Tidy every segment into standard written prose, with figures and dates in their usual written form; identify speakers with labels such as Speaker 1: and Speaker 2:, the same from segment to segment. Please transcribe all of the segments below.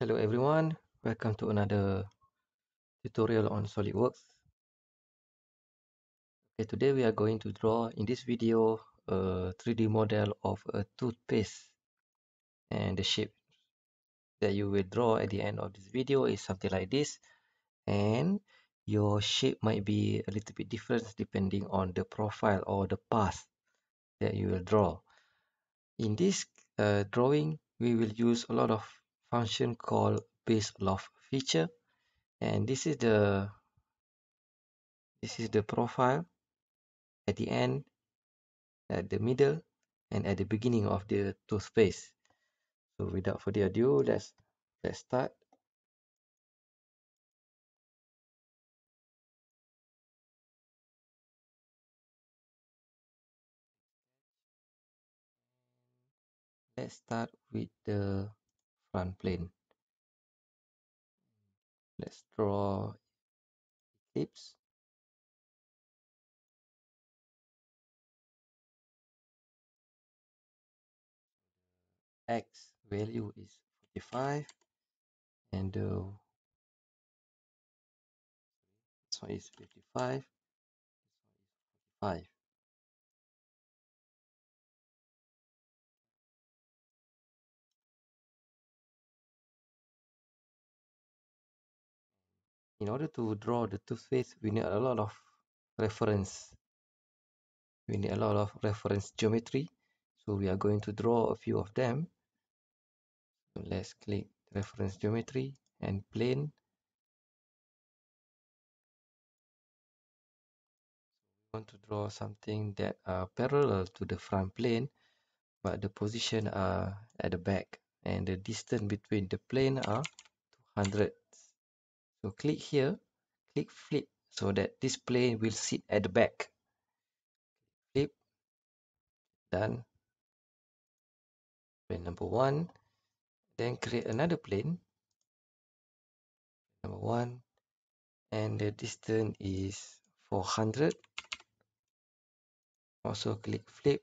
Speaker 1: Hello everyone, welcome to another tutorial on SolidWorks. Okay, today we are going to draw in this video a 3D model of a toothpaste, and the shape that you will draw at the end of this video is something like this, and your shape might be a little bit different depending on the profile or the path that you will draw. In this drawing, we will use a lot of function called base loft feature, and this is the profile at the end, at the middle, and at the beginning of the toothpaste. So without further ado, let's start. Let's start with the front plane. Let's draw ellipse. X value is 45, and this one is 55, this one is 45. In order to draw the toothpaste, we need a lot of reference. We need a lot of reference geometry. So we are going to draw a few of them. So let's click reference geometry and plane. Want to draw something that are parallel to the front plane, but the position are at the back, and the distance between the plane are 200. So click here, click flip, so that this plane will sit at the back. Flip, done. Plane number 1. Then create another plane, number 1, and the distance is 400. Also click flip.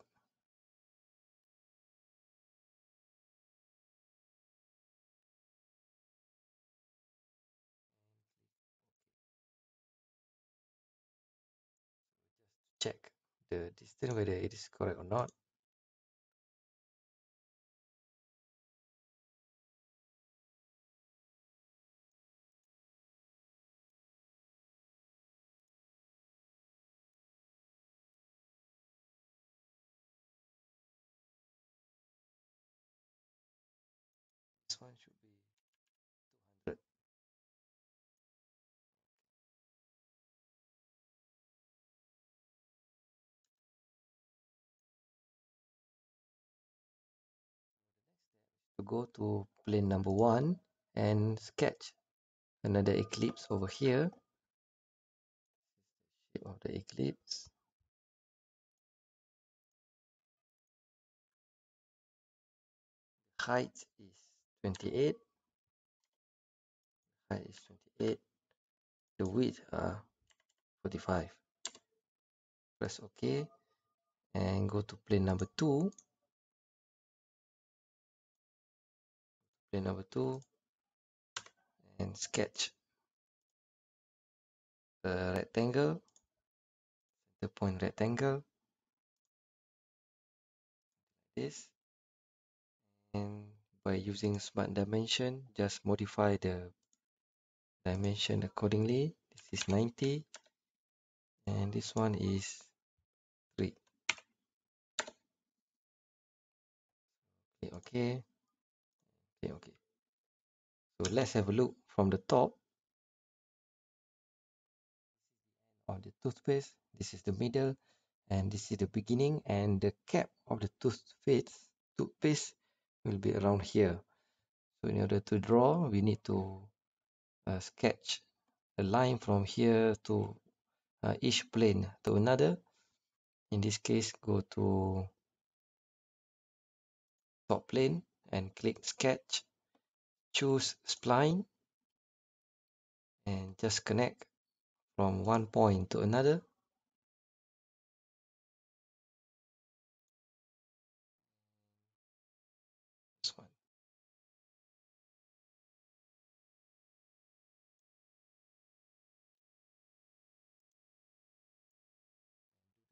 Speaker 1: Check the distance whether it is correct or not. This one should be 200. To go to plane number 1 and sketch another ellipse over here. Shape of the ellipse. Height is 28. Height is 28. The width are 45. Press OK and go to plane number 2. Plane number 2 and sketch a rectangle. The point rectangle. This. And by using smart dimension, just modify the dimension accordingly. This is 90, and this one is 3. Okay. So let's have a look from the top of the toothpaste. This is the middle, and this is the beginning, and the cap of the toothpaste will be around here. So in order to draw, we need to sketch a line from here to each plane to another. In this case, go to top plane and click sketch, choose spline, and just connect from one point to another. This one.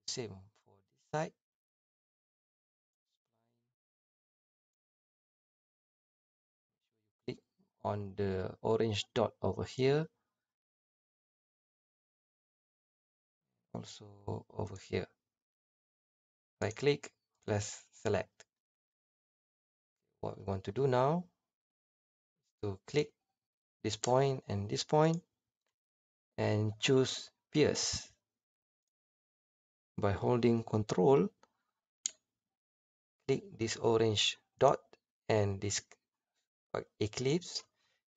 Speaker 1: Same for this side. Click on the orange dot over here, also over here. Right click, press select. What we want to do now is to click this point and choose pierce. By holding Control, click this orange dot and this ellipse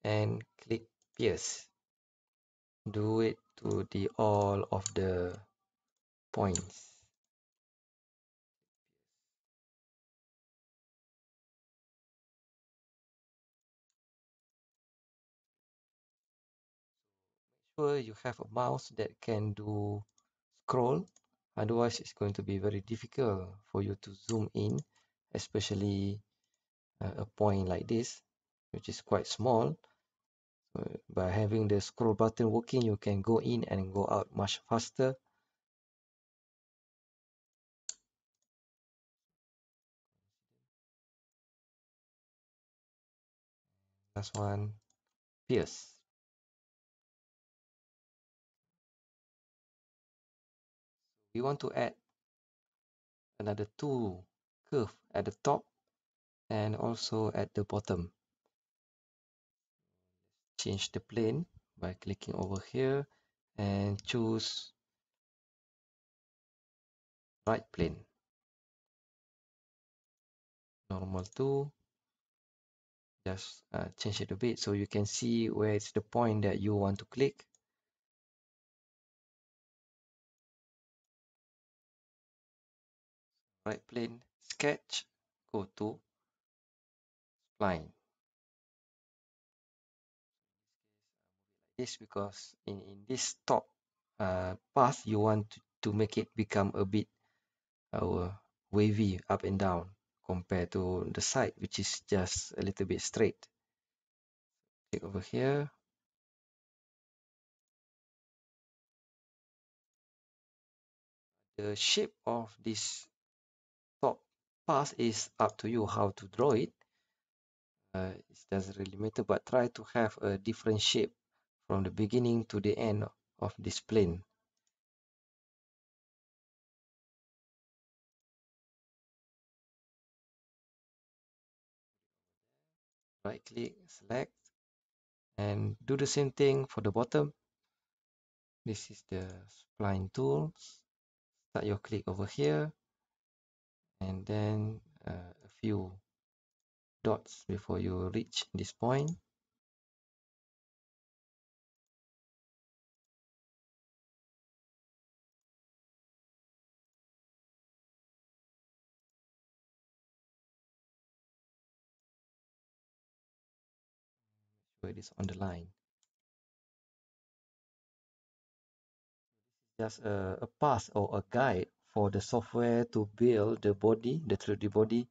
Speaker 1: and click pierce. Do it to the all of the points. Sure you have a mouse that can do scroll, otherwise it's going to be very difficult for you to zoom in, especially a point like this, which is quite small. By having the scroll button working, you can go in and go out much faster. Last one, pierce. We want to add another two curve at the top and also at the bottom. Change the plane by clicking over here and choose right plane. Normal to. Just change it a bit so you can see where it's the point that you want to click. Right plane, sketch, go to spline. This because in this top path you want to make it become a bit wavy up and down compared to the side, which is just a little bit straight. Click over here. The shape of this top path is up to you how to draw it. It doesn't really matter, but try to have a different shape from the beginning to the end of this plane. Right click, select, and do the same thing for the bottom. This is the spline tool. Start your click over here, and then a few dots before you reach this point. Where it is on the line. Just a path or a guide for the software to build the body, the 3D body.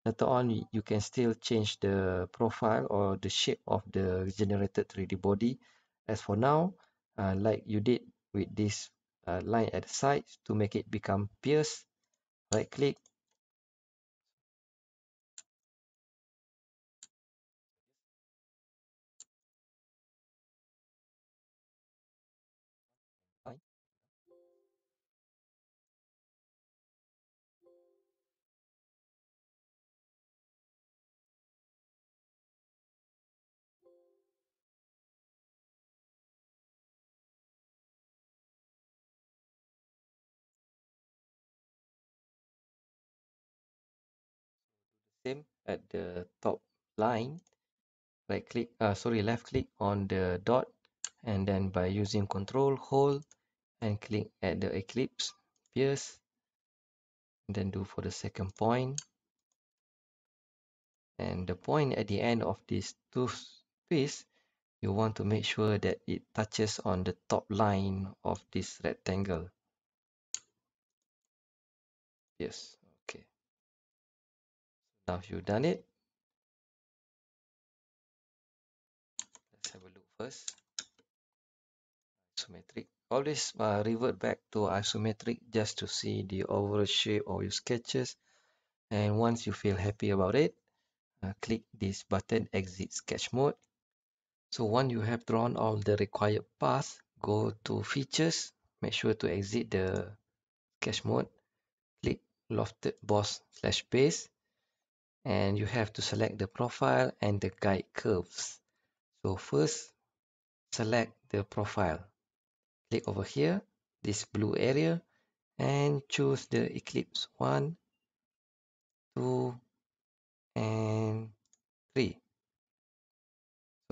Speaker 1: Later on, you can still change the profile or the shape of the generated 3D body. As for now, like you did with this line at the side, to make it become pierce, right click, same at the top line, right click, left click on the dot, and then by using Control, hold, and click at the ellipse, pierce, then do for the second point, and the point at the end of this toothpaste, you want to make sure that it touches on the top line of this rectangle. Yes, okay. Now you've done it, let's have a look first. Isometric, Always revert back to isometric just to see the overall shape of your sketches. And once you feel happy about it, click this button, exit sketch mode. So once you have drawn all the required paths, go to features, make sure to exit the sketch mode, click lofted boss slash base, and you have to select the profile and the guide curves. So first, select the profile. Click over here, this blue area, and choose the eclipse 1, 2, and 3.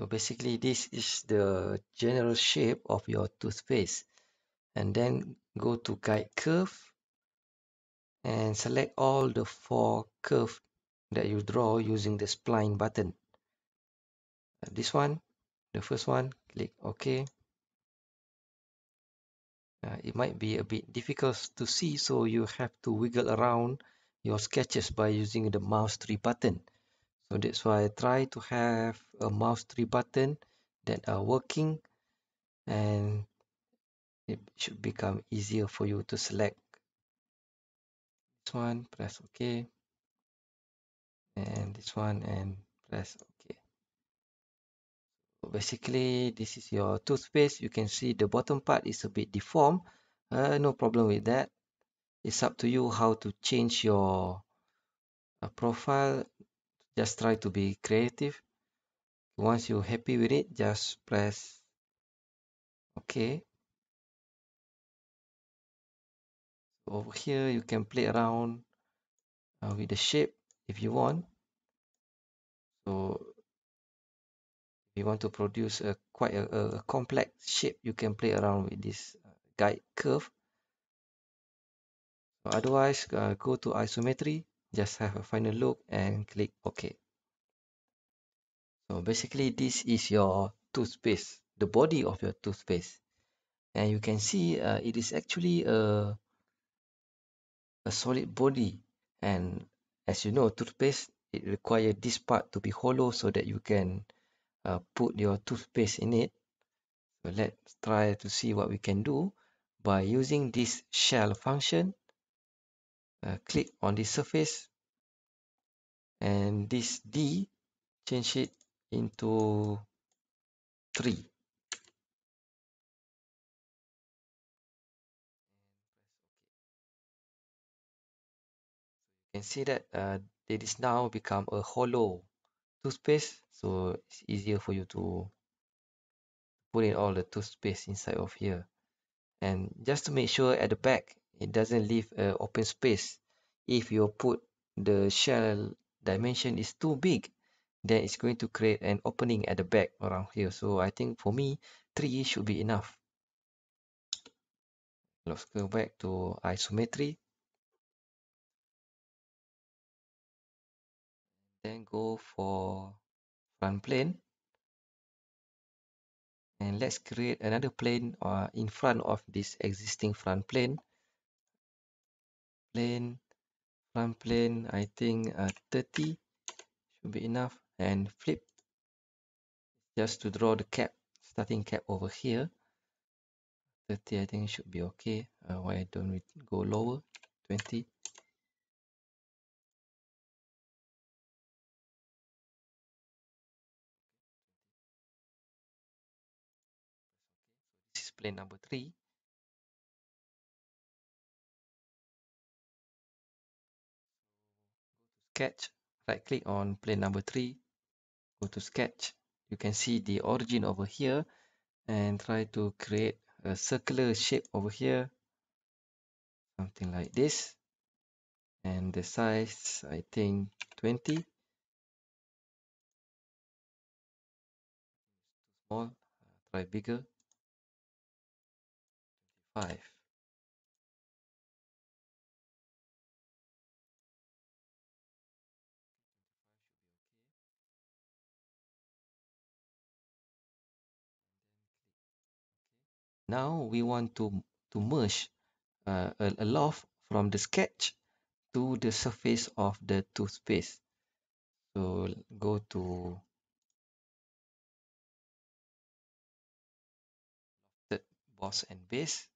Speaker 1: So basically this is the general shape of your toothpaste. And then go to guide curve and select all the 4 curves that you draw using the spline button. This one, the first one, click OK. It might be a bit difficult to see, so you have to wiggle around your sketches by using the mouse tree button. So that's why I try to have a mouse tree button that are working, and it should become easier for you to select. This one, press OK, and this one, and press OK. So basically, this is your toothpaste. You can see the bottom part is a bit deformed. No problem with that. It's up to you how to change your profile. Just try to be creative. Once you're happy with it, just press OK. Over here, you can play around with the shape if you want. So if you want to produce quite a complex shape, you can play around with this guide curve. Otherwise, go to isometry, just have a final look and click OK. So basically, this is your toothpaste, the body of your toothpaste. And you can see it is actually a solid body. And as you know, toothpaste, it requires this part to be hollow so that you can put your toothpaste in it. So let's try to see what we can do by using this shell function. Click on the surface, and this D, change it into 3. You can see that it is now become a hollow toothpaste, so it's easier for you to put in all the toothpaste inside of here. And just to make sure at the back it doesn't leave an open space. If you put the shell dimension is too big, then it's going to create an opening at the back around here. So I think for me 3 should be enough. Let's go back to isometry, then go for front plane, and let's create another plane in front of this existing front plane. Front plane, I think 30 should be enough, and flip just to draw the cap, starting cap over here. 30 I think should be okay. Why don't we go lower? 20. This is plane number 3. Sketch, right click on plane number 3, go to sketch. You can see the origin over here, and try to create a circular shape over here, something like this. And the size, I think 20. Small, try bigger, 5. Now we want to merge a loft from the sketch to the surface of the toothpaste. So go to the boss and base.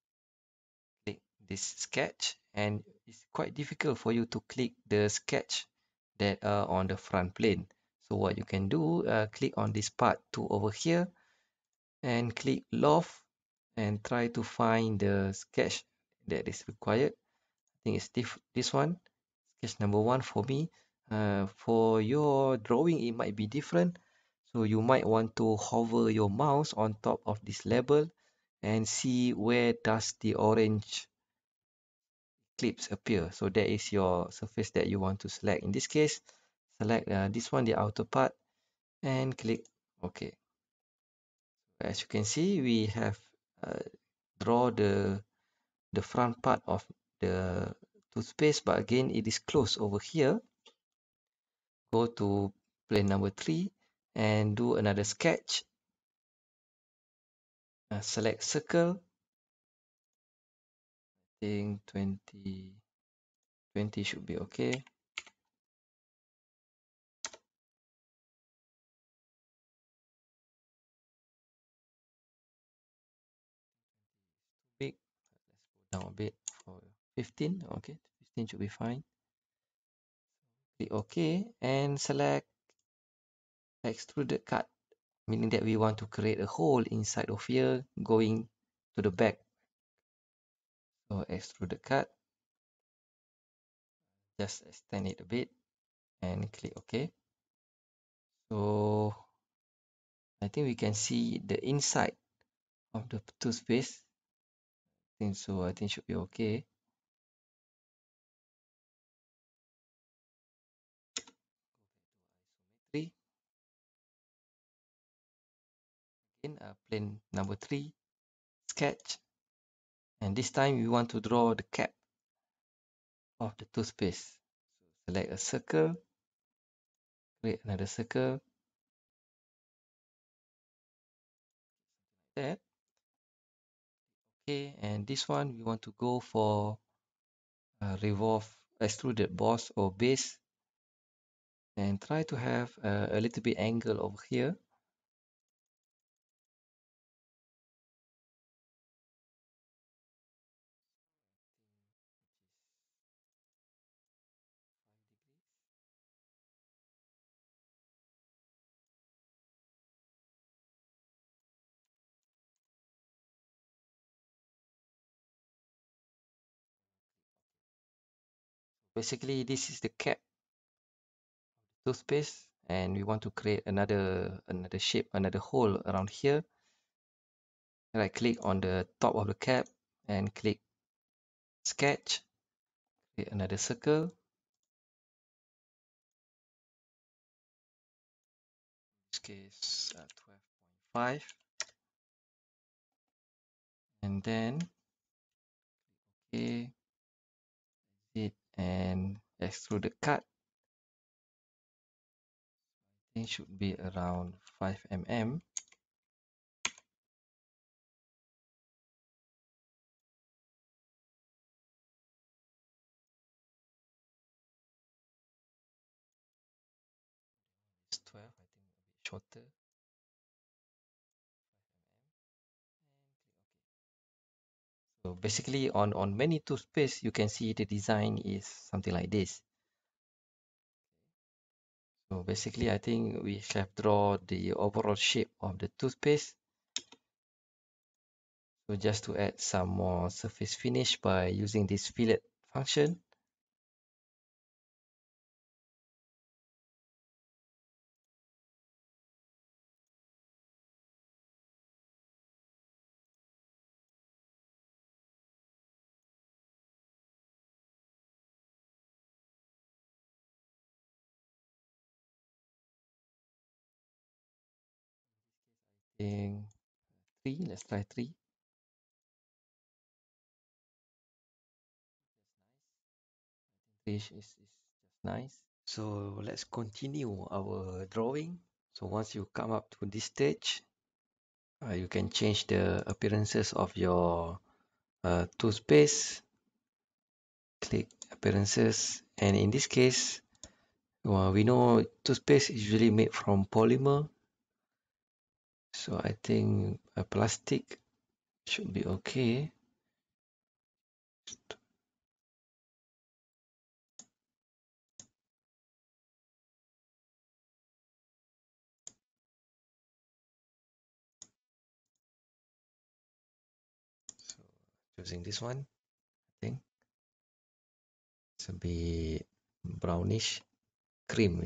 Speaker 1: Click this sketch, and it's quite difficult for you to click the sketch that are on the front plane. So what you can do, click on this part 2 over here and click loft and try to find the sketch that is required. I think it's this one, sketch number 1 for me. For your drawing, it might be different. So you might want to hover your mouse on top of this label and see where does the orange clips appear. So that is your surface that you want to select. In this case, select this one, the outer part, and click OK. As you can see, we have draw the front part of the toothpaste, but again it is closed over here. Go to plane number 3 and do another sketch. Select circle. I think 20 should be okay. Big. Let's go down a bit for 15. Okay, 15 should be fine. Click OK and select extruded cut, meaning that we want to create a hole inside of here going to the back. So extruded cut, just extend it a bit and click OK. So I think we can see the inside of the toothpaste. I think so. I think should be okay. Isometry. Again, plane number 3, sketch. And this time we want to draw the cap of the toothpaste. So select a circle, create another circle. That. Okay, and this one we want to go for revolve extruded boss or base, and try to have a little bit angle over here. Basically, this is the cap toothpaste, and we want to create another shape, another hole around here. Right click on the top of the cap and click sketch, create another circle. In this case 12.5, and then okay, it and extrude the cut. I think should be around 5 mm. It's 12, I think a bit shorter. So basically on many toothpaste, you can see the design is something like this. So basically, I think we have drawn the overall shape of the toothpaste. So just to add some more surface finish by using this fillet function. I think 3, let's try 3. Is just nice. So let's continue our drawing. So once you come up to this stage, you can change the appearances of your toothpaste. Click appearances, and in this case, we know toothpaste is usually made from polymer. So I think a plastic Should be okay. So choosing this one, I think it's a bit brownish, cream.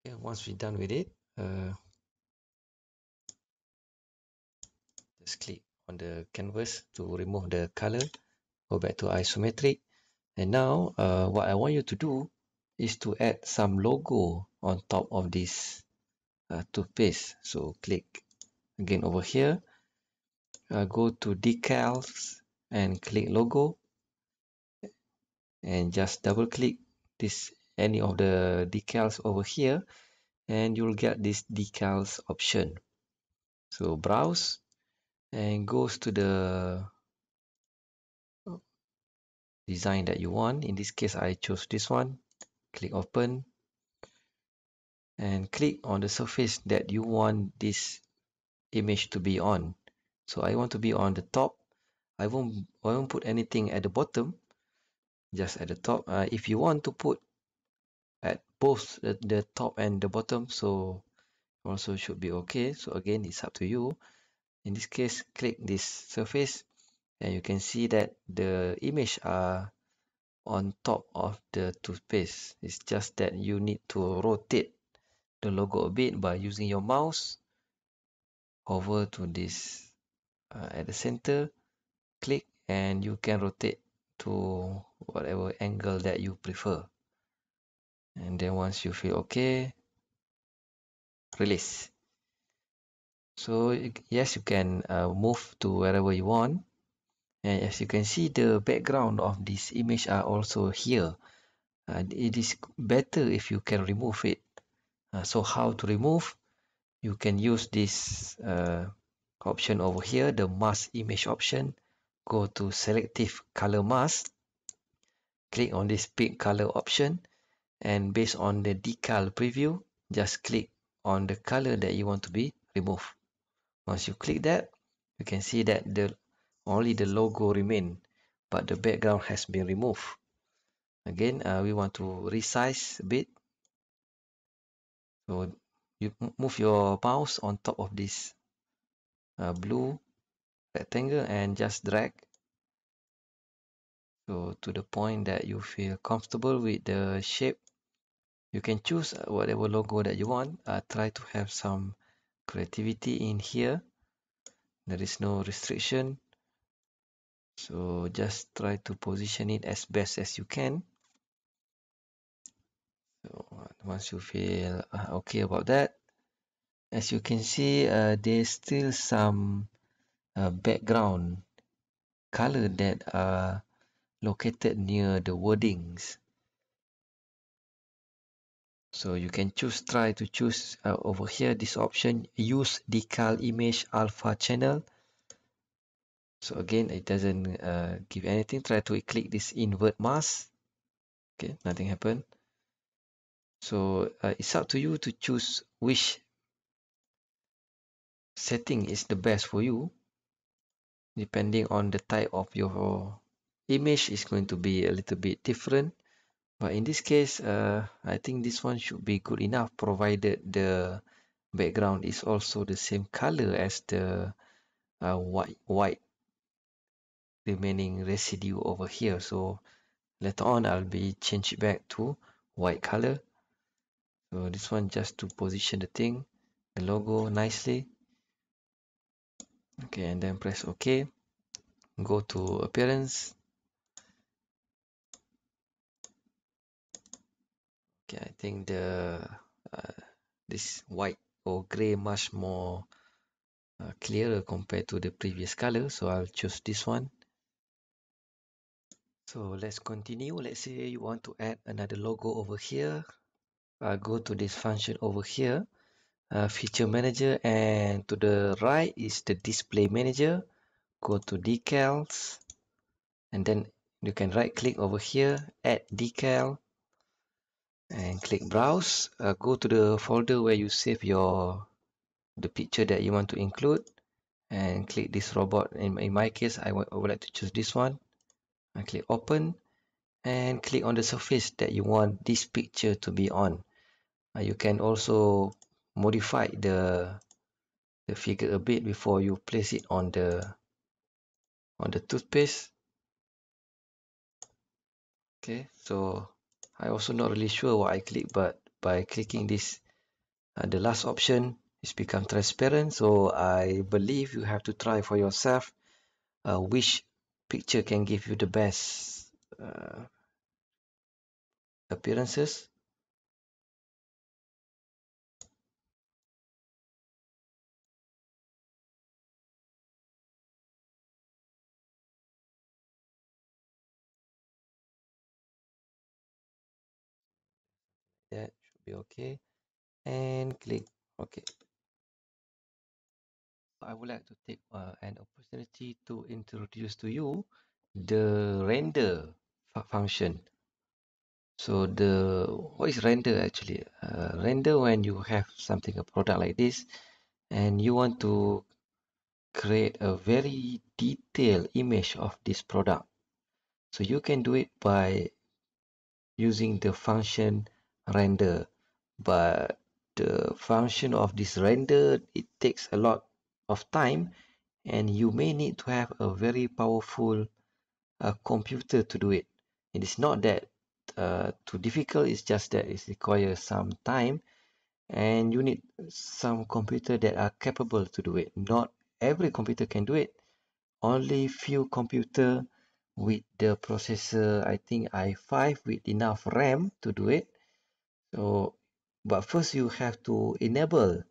Speaker 1: Okay, once we're done with it, just click on the canvas to remove the color. Go back to isometric. And now what I want you to do is to add some logo on top of this toothpaste. So click again over here, go to Decals and click logo, and just double click this any of the decals over here, and you'll get this decals option. So browse and goes to the design that you want. In this case, I chose this one. Click open and click on the surface that you want this image to be on. So I want to be on the top. I won't put anything at the bottom, just at the top. If you want to put at both the top and the bottom, so also should be okay. So again, it's up to you. In this case, click this surface and you can see that the image are on top of the toothpaste. It's just that you need to rotate the logo a bit by using your mouse. Hover to this at the center, click, and you can rotate to whatever angle that you prefer. And then once you feel okay, release. So yes, you can move to wherever you want. And as you can see, the background of this image are also here. It is better if you can remove it. So how to remove? You can use this option over here, the mask image option. Go to selective color mask, click on this pink color option, and based on the decal preview, just click on the color that you want to be removed. Once you click that, you can see that only the logo remain, but the background has been removed. Again, we want to resize a bit. So you move your mouse on top of this blue rectangle and just drag. So to the point that you feel comfortable with the shape. You can choose whatever logo that you want. Try to have some creativity in here. There is no restriction. So just try to position it as best as you can. So once you feel okay about that, as you can see, there's still some background color that are located near the wordings. So you can try to choose over here this option, use decal image alpha channel. So again, it doesn't give anything. Try to click this invert mask. Okay, nothing happened. So it's up to you to choose which setting is the best for you. Depending on the type of your image is going to be a little bit different. But in this case, I think this one should be good enough, provided the background is also the same color as the white remaining residue over here. So later on, I'll be change it back to white color. So this one just to position the thing, the logo nicely. Okay, and then press OK. Go to appearance. Okay, I think this white or gray much more clearer compared to the previous color. So I'll choose this one. So let's continue. Let's say you want to add another logo over here. Go to this function over here, feature manager, and to the right is the display manager. Go to decals, and then you can right click over here, add decal, and click browse. Go to the folder where you save the picture that you want to include, and click this robot. In my case, I would like to choose this one. I click open and click on the surface that you want this picture to be on. You can also modify the figure a bit before you place it on the toothpaste. Okay, so I also not really sure what I click, but by clicking this, the last option is become transparent. So I believe you have to try for yourself which picture can give you the best appearances. That should be okay, and click OK. I would like to take an opportunity to introduce to you the render function. So what is render actually? Render when you have something, a product like this, and you want to create a very detailed image of this product. So you can do it by using the function render. But the function of this render, it takes a lot of time, and you may need to have a very powerful computer to do it. It is not that too difficult, it's just that it requires some time, and you need some computer that are capable to do it. Not every computer can do it. Only few computer with the processor, I think i5 with enough RAM to do it. So, but first you have to enable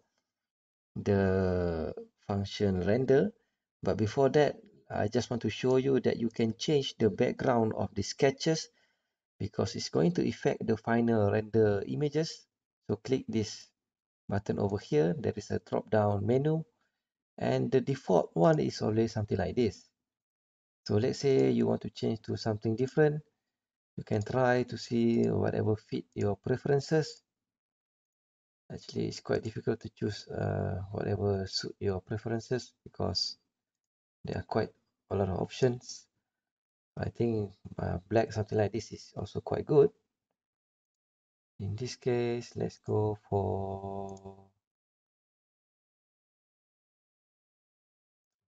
Speaker 1: the function render. But before that, I just want to show you that you can change the background of the sketches, because it's going to affect the final render images. So click this button over here. There is a drop down menu, and the default one is always something like this. So let's say you want to change to something different. You can try to see whatever fit your preferences. Actually, it's quite difficult to choose whatever suit your preferences, because there are quite a lot of options. I think black, something like this, is also quite good. In this case, let's go for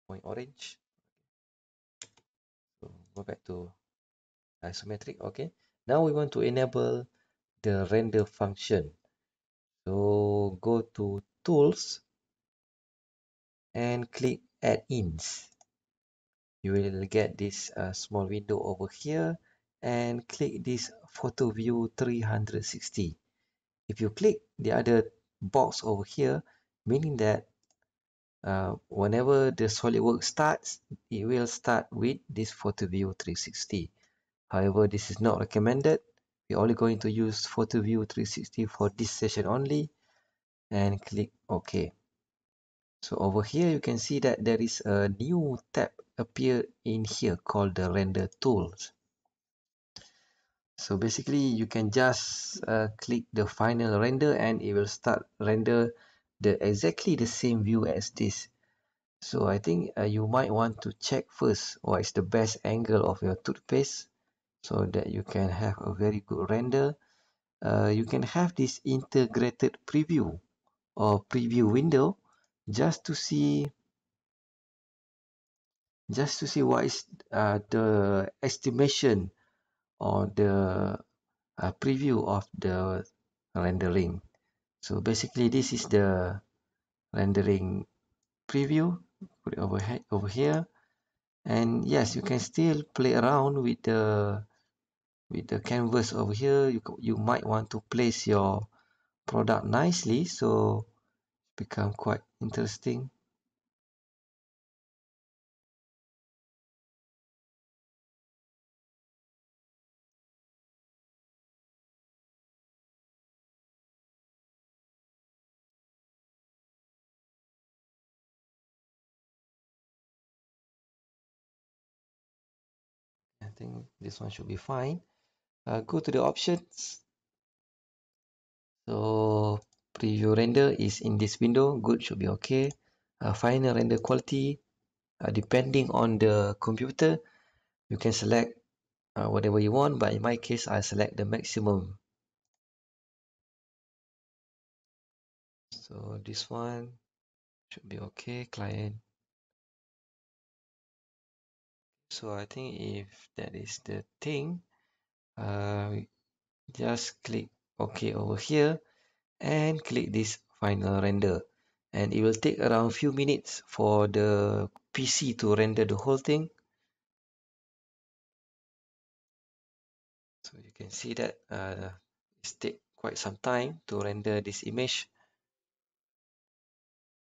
Speaker 1: point orange. So go back to isometric. Okay. Now we want to enable the render function. So go to tools and click add-ins. You will get this small window over here, and click this photo view 360. If you click the other box over here, meaning that whenever the SolidWorks starts, it will start with this photo view 360. However, this is not recommended. We're only going to use photo view 360 for this session only, and click OK. So over here you can see that there is a new tab appear in here called the render tools. So basically you can just click the final render, and it will start render exactly the same view as this. So I think you might want to check first what is the best angle of your toothpaste, so that you can have a very good render. You can have this integrated preview or preview window just to see what is the estimation or the preview of the rendering. So basically this is the rendering preview. Put it over here, and yes, you can still play around with the canvas over here. You might want to place your product nicely, so become quite interesting. I think this one should be fine. Go to the options, So preview render is in this window. Good, should be okay. Final render quality, depending on the computer, you can select whatever you want, but in my case I select the maximum. So this one should be okay. Client. So I think if that is the thing, just click OK over here and click this final render, and it will take around few minutes for the PC to render the whole thing. So you can see that it take quite some time to render this image.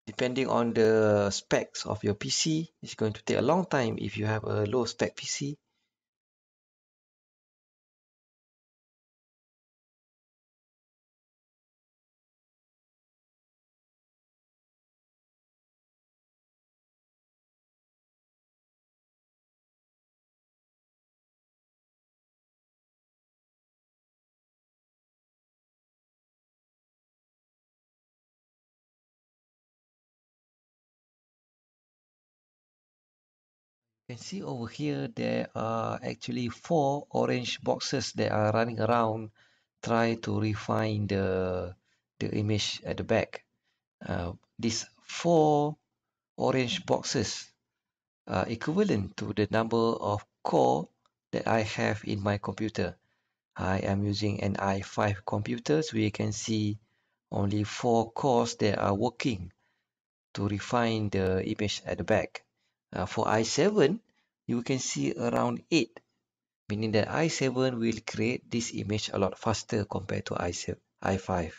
Speaker 1: Depending on the specs of your PC, it's going to take a long time if you have a low spec PC. You can see over here there are actually 4 orange boxes that are running around, try to refine the image at the back. These 4 orange boxes are equivalent to the number of core that I have in my computer. I am using an i5 computer, so you can see only 4 cores that are working to refine the image at the back. For i7, you can see around 8, meaning that i7 will create this image a lot faster compared to i5.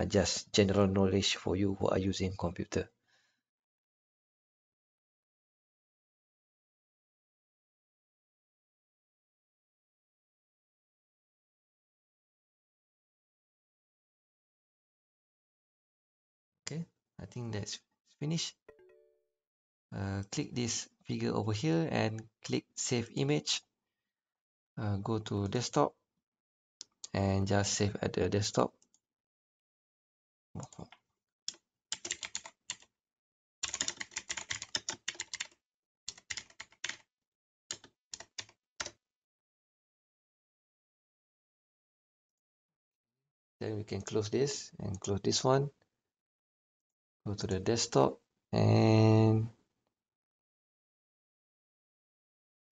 Speaker 1: Just general knowledge for you who are using computer. Okay, I think that's finished. Click this figure over here and click save image. Go to desktop and just save at the desktop. Then we can close this and close this one. Go to the desktop, and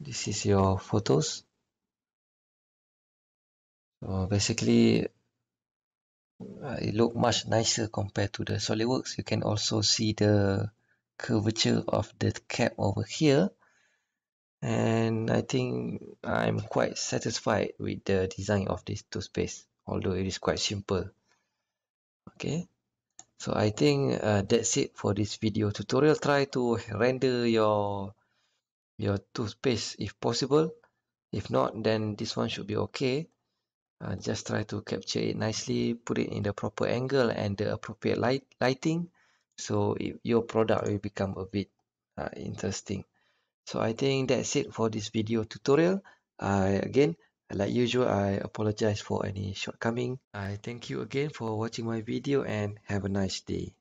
Speaker 1: this is your photos. So basically it look much nicer compared to the Solidworks. You can also see the curvature of the cap over here, and I think I'm quite satisfied with the design of this toothpaste, although it is quite simple. Okay, so I think that's it for this video tutorial. Try to render your toothpaste if possible. If not, then this one should be okay. Just try to capture it nicely, put it in the proper angle and the appropriate lighting, so your product will become a bit interesting. So I think that's it for this video tutorial. Again, like usual, I apologize for any shortcoming. I thank you again for watching my video and have a nice day.